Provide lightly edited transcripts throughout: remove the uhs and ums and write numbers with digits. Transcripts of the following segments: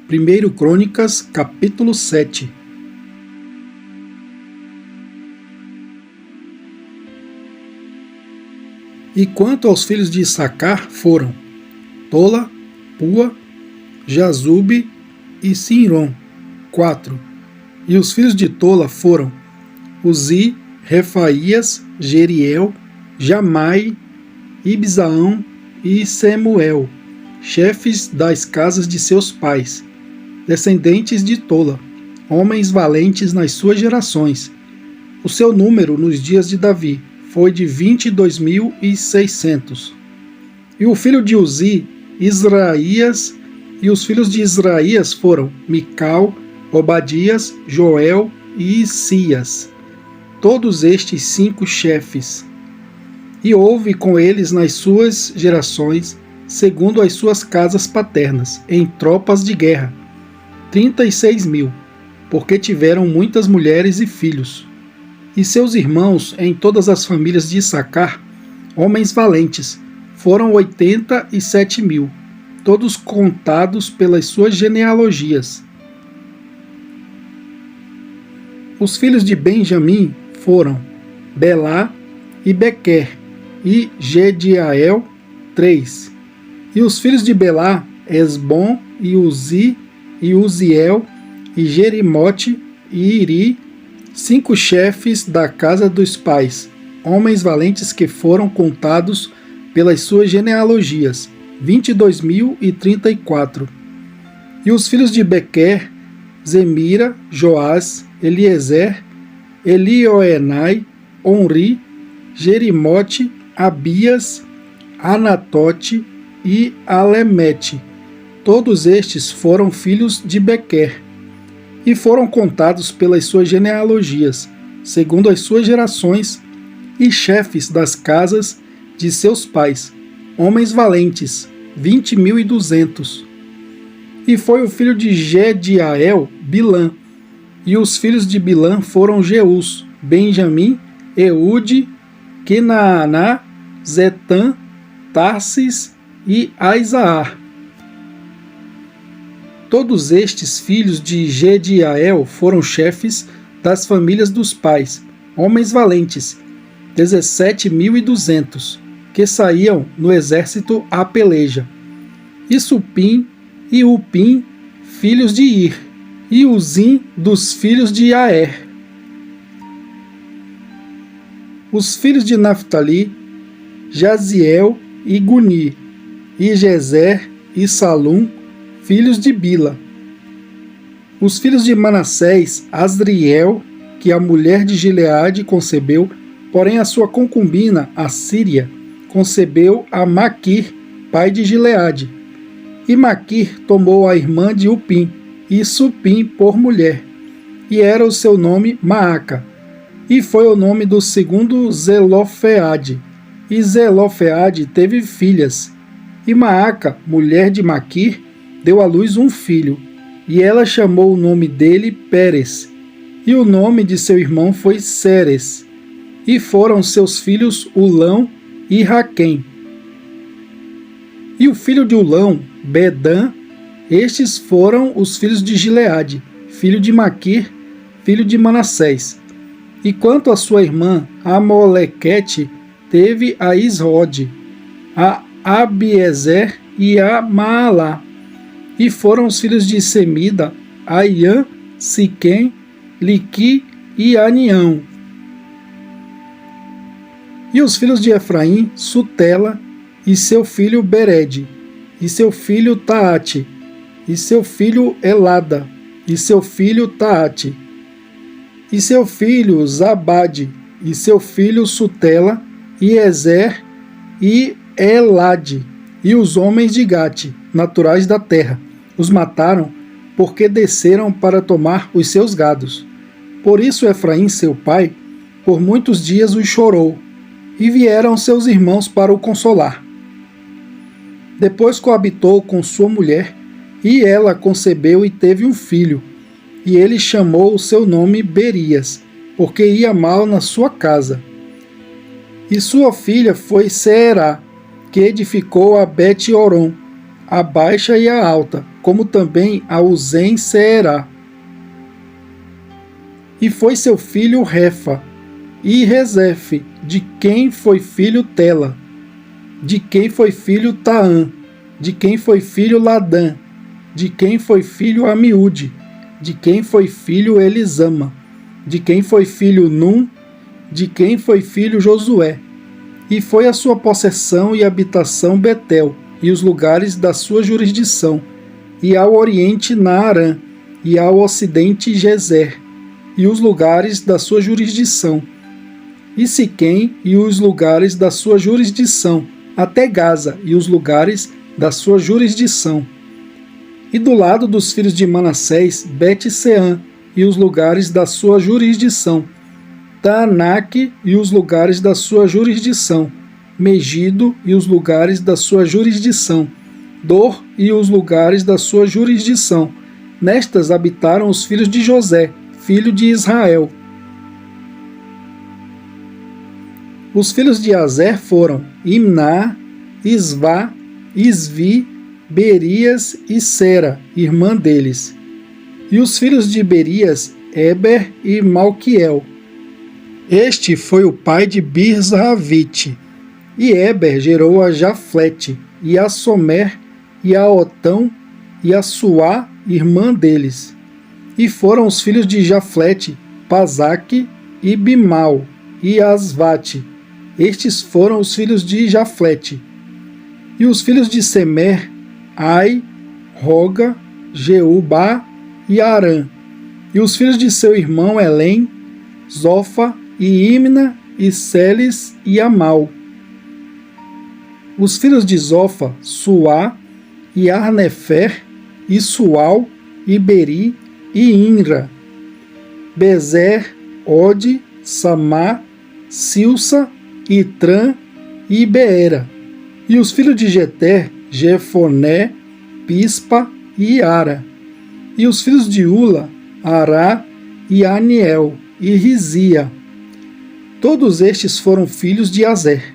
1 Crônicas, capítulo 7. E quanto aos filhos de Issacar foram Tola, Pua, Jazube e Sinrom, 4. E os filhos de Tola foram Uzi, Refaías, Jeriel, Jamai, Ibzaão e Semuel, chefes das casas de seus pais, descendentes de Tola, homens valentes nas suas gerações. O seu número nos dias de Davi foi de 22.600. E o filho de Uzi, Israías, e os filhos de Israías foram Mical, Obadias, Joel e Isias, todos estes 5 chefes. E houve com eles nas suas gerações, segundo as suas casas paternas, em tropas de guerra, 36.000, porque tiveram muitas mulheres e filhos. E seus irmãos em todas as famílias de Issacar, homens valentes, foram 87.000, todos contados pelas suas genealogias. Os filhos de Benjamim foram Belá e Bequer, e Gediael, 3. E os filhos de Belá, Esbom e Uzi, e Uziel, e Jerimote e Iri, 5 chefes da casa dos pais, homens valentes que foram contados pelas suas genealogias, 22.034. E os filhos de Bequer, Zemira, Joás, Eliezer, Elioenai, Onri, Jerimote, Abias, Anatote e Alemete. Todos estes foram filhos de Bequer, e foram contados pelas suas genealogias, segundo as suas gerações, e chefes das casas de seus pais, homens valentes, 20.200. E foi o filho de Gediael, Bilã, e os filhos de Bilã foram Jeus, Benjamim, Eude, Kenaaná, Zetã, Tarsis e Aizaar. Todos estes filhos de Gediael foram chefes das famílias dos pais, homens valentes, 17.200, que saíam no exército à peleja. E Supim e Upim, filhos de Ir, e Uzim dos filhos de Aer. Os filhos de Naphtali, Jaziel e Guni, e Jezer e Salum, filhos de Bila. Os filhos de Manassés, Asriel, que a mulher de Gileade concebeu, porém a sua concubina, a Síria, concebeu a Maquir, pai de Gileade. E Maquir tomou a irmã de Upim, e Supim por mulher, e era o seu nome Maaca. E foi o nome do segundo Zelofeade. E Zelofeade teve filhas. E Maaca, mulher de Maquir, deu à luz um filho, e ela chamou o nome dele Pérez. E o nome de seu irmão foi Seres. E foram seus filhos Ulão e Raquém. E o filho de Ulão, Bedã. Estes foram os filhos de Gileade, filho de Maquir, filho de Manassés. E quanto à sua irmã, Amolequete, teve a Isrode, a Abiezer e a Maalá. E foram os filhos de Semida, Aiã, Siquém, Liqui e Anião. E os filhos de Efraim, Sutela, e seu filho Bered, e seu filho Taate, e seu filho Elada, e seu filho Taate, e seu filho Zabade, e seu filho Sutela, e Ezer, e Elade, e os homens de Gate, naturais da terra, os mataram, porque desceram para tomar os seus gados. Por isso Efraim, seu pai, por muitos dias os chorou, e vieram seus irmãos para o consolar. Depois coabitou com sua mulher, e ela concebeu e teve um filho, e ele chamou o seu nome Berias, porque ia mal na sua casa. E sua filha foi Seerá, que edificou a Bet-Horon, a baixa e a alta, como também a Uzen-Seerá. E foi seu filho Refa, e Rezefe, de quem foi filho Tela, de quem foi filho Taã, de quem foi filho Ladã, de quem foi filho Amiúde, de quem foi filho Elisama, de quem foi filho Num, de quem foi filho Josué. E foi a sua possessão e habitação Betel, e os lugares da sua jurisdição, e ao oriente Naarã, e ao ocidente Gezer, e os lugares da sua jurisdição, e Siquém e os lugares da sua jurisdição, até Gaza e os lugares da sua jurisdição. E do lado dos filhos de Manassés, Bet-Seã e os lugares da sua jurisdição, Taanaque e os lugares da sua jurisdição, Megido e os lugares da sua jurisdição, Dor e os lugares da sua jurisdição. Nestas habitaram os filhos de José, filho de Israel. Os filhos de Azer foram Imná, Isvá, Isvi, Berias e Sera, irmã deles. E os filhos de Berias, Eber e Malquiel. Este foi o pai de Birzavite. E Eber gerou a Jaflete, e a Somer, e a Otão, e a Suá, irmã deles. E foram os filhos de Jaflete, Pazaque, e Bimal, e Asvate. Estes foram os filhos de Jaflete. E os filhos de Semer, Ai, Roga, Jeubá e Arã. E os filhos de seu irmão Elém, Zofa, e Imna, e Celes e Amal. Os filhos de Zofa, Suá, e Arnefer, e Sual, e Beri, e Inra. Bezer, Ode, Samá, Silsa, Itrã e Beera. E os filhos de Jeter, Jefoné, Pispa e Ara. E os filhos de Ula, Ará e Aniel e Rizia. Todos estes foram filhos de Azer,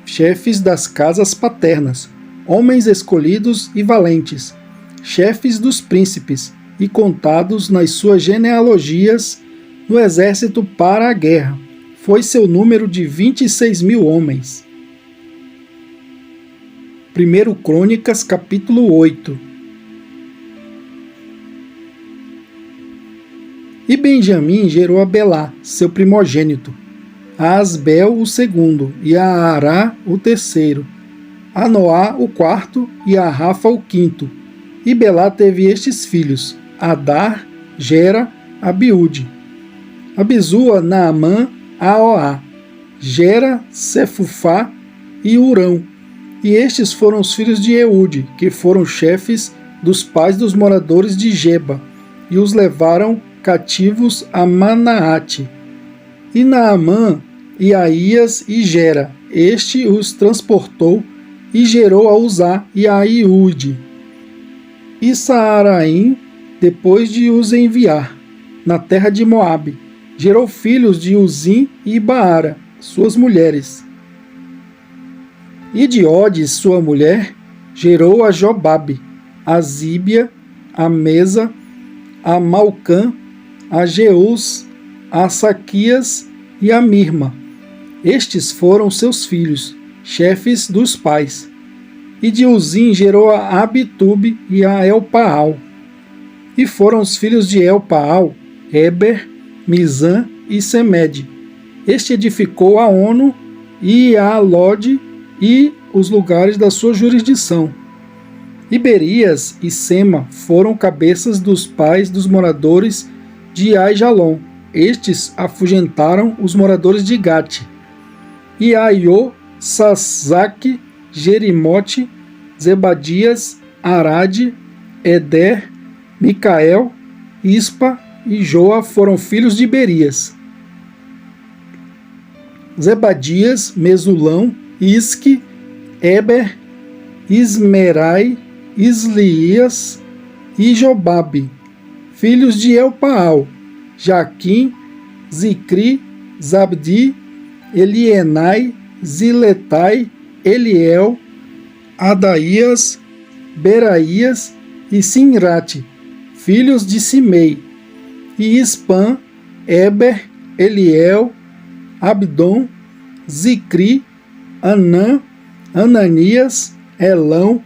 chefes das casas paternas, homens escolhidos e valentes, chefes dos príncipes, e contados nas suas genealogias no exército para a guerra. Foi seu número de 26.000 homens. 1 Crônicas, capítulo 8. E Benjamim gerou a Belá, seu primogênito, a Asbel o segundo, e a Ará o terceiro, a Noá o quarto, e a Rafa o quinto. E Belá teve estes filhos, Adar, Gera, Abiúde, Abizua, Naamã, Aoá, Gera, Sefufá e Urão. E estes foram os filhos de Eude, que foram chefes dos pais dos moradores de Geba, e os levaram cativos a Manaate. E Naamã, e Aías e Gera, este os transportou e gerou a Uzá e a Iúde. E Saaraim, depois de os enviar na terra de Moabe, gerou filhos de Uzim e Baara, suas mulheres. E de Odes, sua mulher, gerou a Jobabe, a Zíbia, a Mesa, a Malcã, a Jeus, a Saquias e a Mirma. Estes foram seus filhos, chefes dos pais. E de Uzim gerou a Abitube e a Elpaal. E foram os filhos de Elpaal, Eber, Mizã e Semede. Este edificou a Ono e a Lode e os lugares da sua jurisdição. E Berias e Sema foram cabeças dos pais dos moradores de Aijalon. Estes afugentaram os moradores de Gate. E Aiô, Sasaque, Jerimote, Zebadias, Arade, Eder, Micael, Ispa e Joa foram filhos de Berias. Zebadias, Mesulão, Isque, Eber, Ismerai, Islias e Jobabe, filhos de Elpaal, Jaquim, Zicri, Zabdi, Elienai, Ziletai, Eliel, Adaías, Beraías e Sinrate, filhos de Simei, e Ispã, Eber, Eliel, Abdon, Zicri, Anã, Ananias, Elão,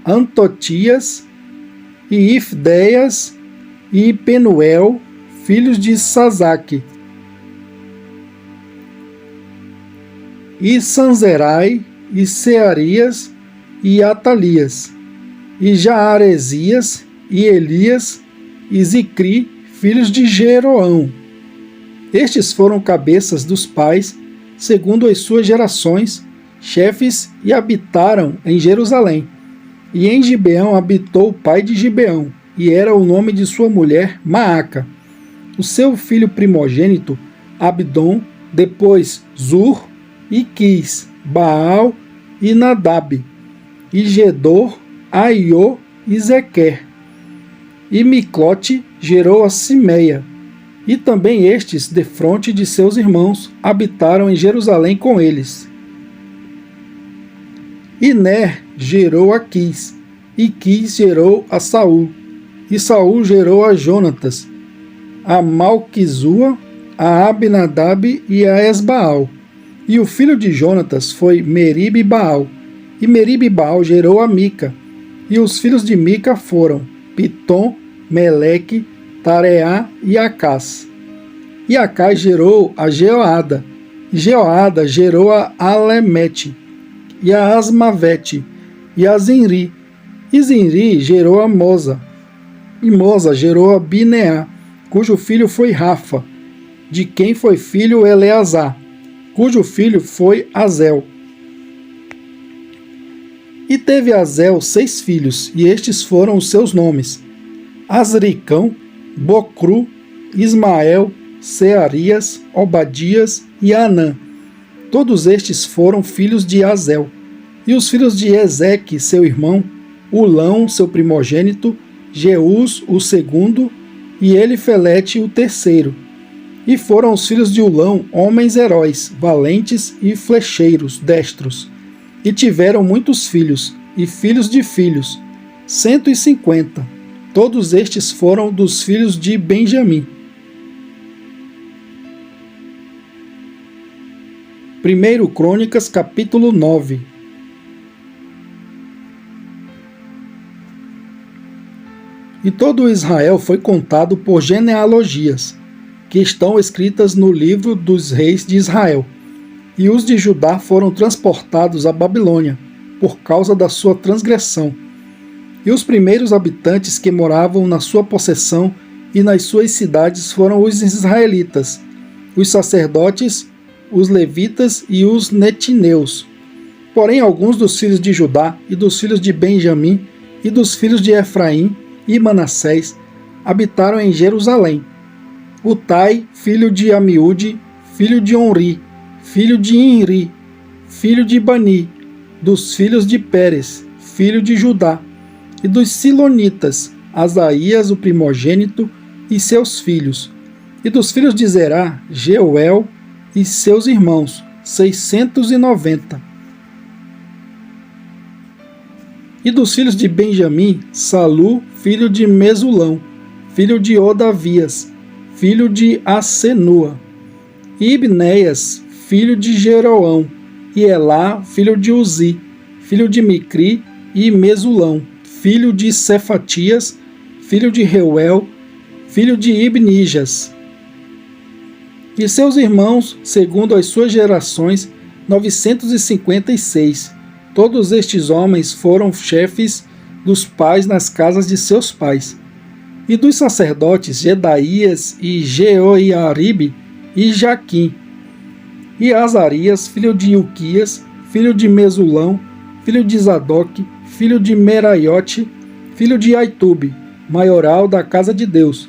Antotias, e Ifdeias, e Penuel, filhos de Sazaque, e Sanzerai, e Searias, e Atalias, e Jaaresias, e Elias, e Zicri, filhos de Jeroão. Estes foram cabeças dos pais, segundo as suas gerações, chefes, e habitaram em Jerusalém. E em Gibeão habitou o pai de Gibeão, e era o nome de sua mulher Maaca. O seu filho primogênito, Abdon, depois Zur, e Quis, Baal e Nadab, e Gedor, Aiô e Zequer. E Miclote gerou a Simeia. E também estes, defronte de seus irmãos, habitaram em Jerusalém com eles. E Ner gerou a Quis, e Quis gerou a Saul, e Saul gerou a Jonatas, a Malquizua, a Abinadab e a Esbaal. E o filho de Jonatas foi Meribe-Baal, e Meribe-Baal gerou a Mica. E os filhos de Mica foram Pitom, Meleque, Tareá e Acás. E Acás gerou a Jeoada, e Jeoada gerou a Alemete, e a Asmavete, e a Zinri. E Zinri gerou a Moza, e Moza gerou a Bineá, cujo filho foi Rafa, de quem foi filho Eleazar, cujo filho foi Azel. E teve Azel 6 filhos, e estes foram os seus nomes: Azricão, Bocru, Ismael, Searias, Obadias e Anã. Todos estes foram filhos de Azel. E os filhos de Ezeque, seu irmão, Ulão, seu primogênito, Jeús, o segundo, e Elifelete, o terceiro. E foram os filhos de Ulão homens heróis, valentes e flecheiros, destros. E tiveram muitos filhos, e filhos de filhos, 150. Todos estes foram dos filhos de Benjamim. 1 Crônicas, capítulo 9. E todo Israel foi contado por genealogias, que estão escritas no livro dos reis de Israel. E os de Judá foram transportados à Babilônia, por causa da sua transgressão. E os primeiros habitantes que moravam na sua possessão e nas suas cidades foram os israelitas, os sacerdotes, os levitas e os netineus. Porém, alguns dos filhos de Judá e dos filhos de Benjamim e dos filhos de Efraim e Manassés habitaram em Jerusalém. Utai, filho de Amiúde, filho de Onri, filho de Inri, filho de Bani, dos filhos de Pérez, filho de Judá, e dos Silonitas, Asaías, o primogênito, e seus filhos, e dos filhos de Zerá, Jeuel e seus irmãos, 690. E dos filhos de Benjamim, Salu, filho de Mesulão, filho de Odavias, filho de Asenua, e Ibneias, filho de Jeroão, e Elá, filho de Uzi, filho de Micri, e Mesulão, filho de Cefatias, filho de Reuel, filho de Ibnijas. E seus irmãos, segundo as suas gerações, 956. Todos estes homens foram chefes dos pais nas casas de seus pais. E dos sacerdotes, Jedaías e Jeoiaribe e Jaquim. E Azarias, filho de Ilquias, filho de Mesulão, filho de Zadok, filho de Meraiote, filho de Aitube, maioral da casa de Deus.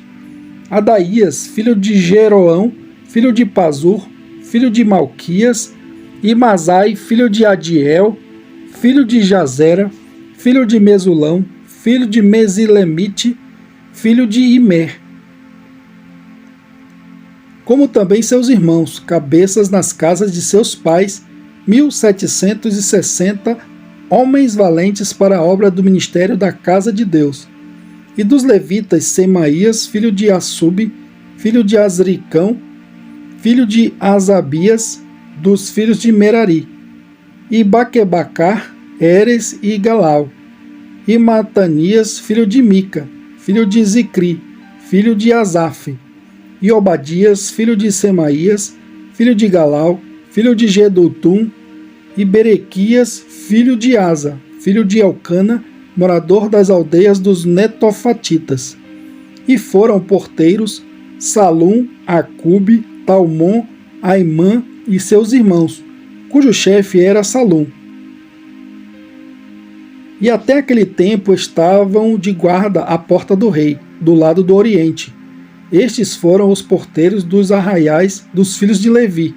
Adaías, filho de Jeroão, filho de Pazur, filho de Malquias, e Masai, filho de Adiel, filho de Jazera, filho de Mesulão, filho de Mesilemite, filho de Imer. Como também seus irmãos, cabeças nas casas de seus pais, 1760 homens valentes para a obra do ministério da casa de Deus. E dos levitas, Semaías, filho de Assub, filho de Azricão, filho de Asabias, dos filhos de Merari, e Baquebacar, Eres e Galau, e Matanias, filho de Mica, filho de Zicri, filho de Asaf, e Obadias, filho de Semaías, filho de Galau, filho de Gedutum, e Berequias, filho de Asa, filho de Elcana, morador das aldeias dos Netofatitas. E foram porteiros Salum, Acube, Talmon, Aimã e seus irmãos, cujo chefe era Salum. E até aquele tempo estavam de guarda à porta do rei, do lado do oriente. Estes foram os porteiros dos arraiais dos filhos de Levi.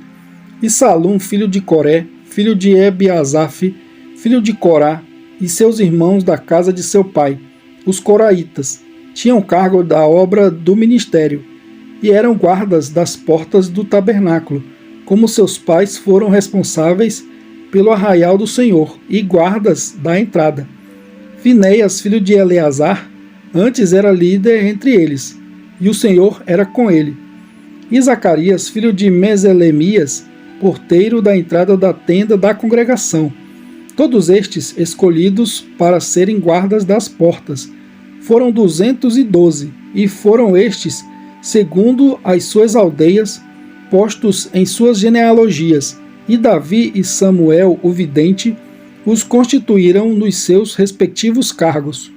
E Salum, filho de Coré, filho de Ebiasaf, filho de Corá, e seus irmãos da casa de seu pai, os coraitas, tinham cargo da obra do ministério, e eram guardas das portas do tabernáculo, como seus pais foram responsáveis pelo arraial do Senhor, e guardas da entrada. Finéias, filho de Eleazar, antes era líder entre eles, e o Senhor era com ele. E Zacarias, filho de Meselemias, porteiro da entrada da tenda da congregação. Todos estes, escolhidos para serem guardas das portas, foram 212, e foram estes, segundo as suas aldeias, postos em suas genealogias, e Davi e Samuel, o vidente, os constituíram nos seus respectivos cargos.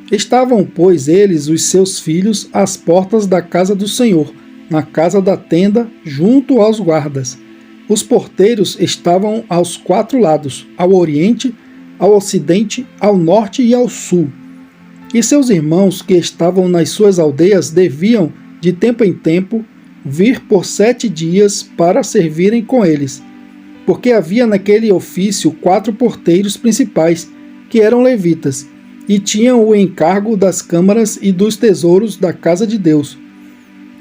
Estavam, pois, eles, os seus filhos, às portas da casa do Senhor, na casa da tenda, junto aos guardas. Os porteiros estavam aos 4 lados, ao oriente, ao ocidente, ao norte e ao sul. E seus irmãos que estavam nas suas aldeias deviam, de tempo em tempo, vir por 7 dias para servirem com eles, porque havia naquele ofício 4 porteiros principais, que eram levitas, e tinham o encargo das câmaras e dos tesouros da casa de Deus.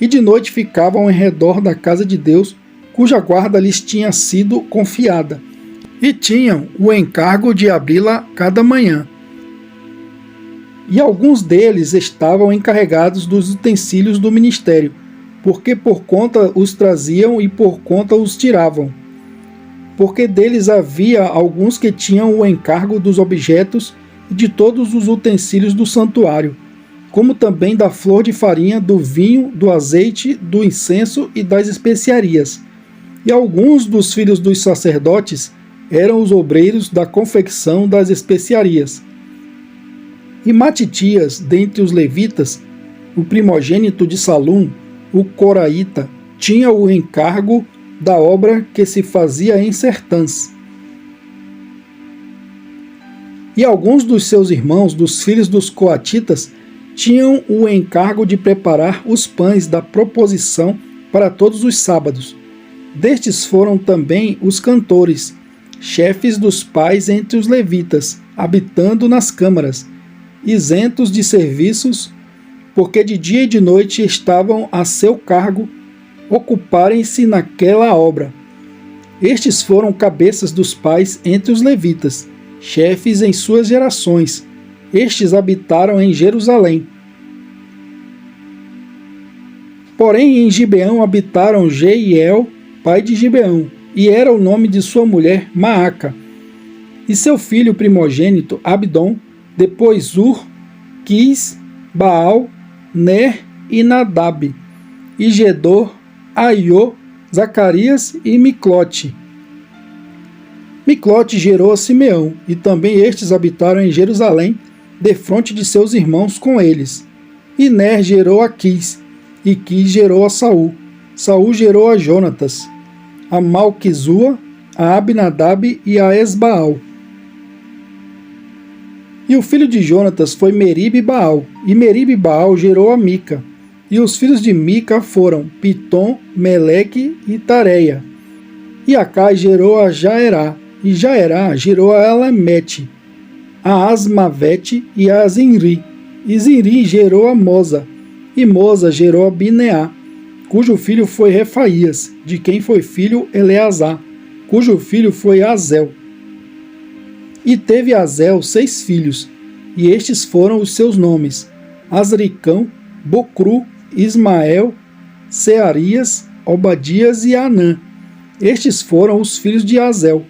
E de noite ficavam em redor da casa de Deus, cuja guarda lhes tinha sido confiada, e tinham o encargo de abri-la cada manhã. E alguns deles estavam encarregados dos utensílios do ministério, porque por conta os traziam e por conta os tiravam. Porque deles havia alguns que tinham o encargo dos objetos e de todos os utensílios do santuário, como também da flor de farinha, do vinho, do azeite, do incenso e das especiarias. E alguns dos filhos dos sacerdotes eram os obreiros da confecção das especiarias. E Matitias, dentre os levitas, o primogênito de Salum, o coraíta, tinha o encargo da obra que se fazia em Sertãs. E alguns dos seus irmãos, dos filhos dos coatitas, tinham o encargo de preparar os pães da proposição para todos os sábados. Destes foram também os cantores, chefes dos pais entre os levitas, habitando nas câmaras, isentos de serviços, porque de dia e de noite estavam a seu cargo ocuparem-se naquela obra. Estes foram cabeças dos pais entre os levitas, chefes em suas gerações. Estes habitaram em Jerusalém. Porém, em Gibeão habitaram Jeiel, pai de Gibeão, e era o nome de sua mulher Maaca, e seu filho primogênito Abdom, depois Ur, Quis, Baal, Ner e Nadab, e Gedor, Aiô, Zacarias e Miclote. Miclote gerou a Simeão, e também estes habitaram em Jerusalém, defronte de seus irmãos com eles. E Ner gerou a Quis, e Quis gerou a Saul. Saul gerou a Jonatas, a Malquizua, a Abinadab e a Esbaal. E o filho de Jonatas foi Meribe Baal, e Meribe Baal gerou a Mica. E os filhos de Mica foram Pitom, Meleque e Tareia. E Acai gerou a Jaerá, e Jaerá gerou a Elamete, a Asmavete e a Zinri. E Zinri gerou a Moza, e Moza gerou a Bineá, cujo filho foi Refaías, de quem foi filho Eleazar. cujo filho foi Azel. E teve Azel 6 filhos, e estes foram os seus nomes: Azricão, Bocru, Ismael, Searias, Obadias e Anã. Estes foram os filhos de Azel.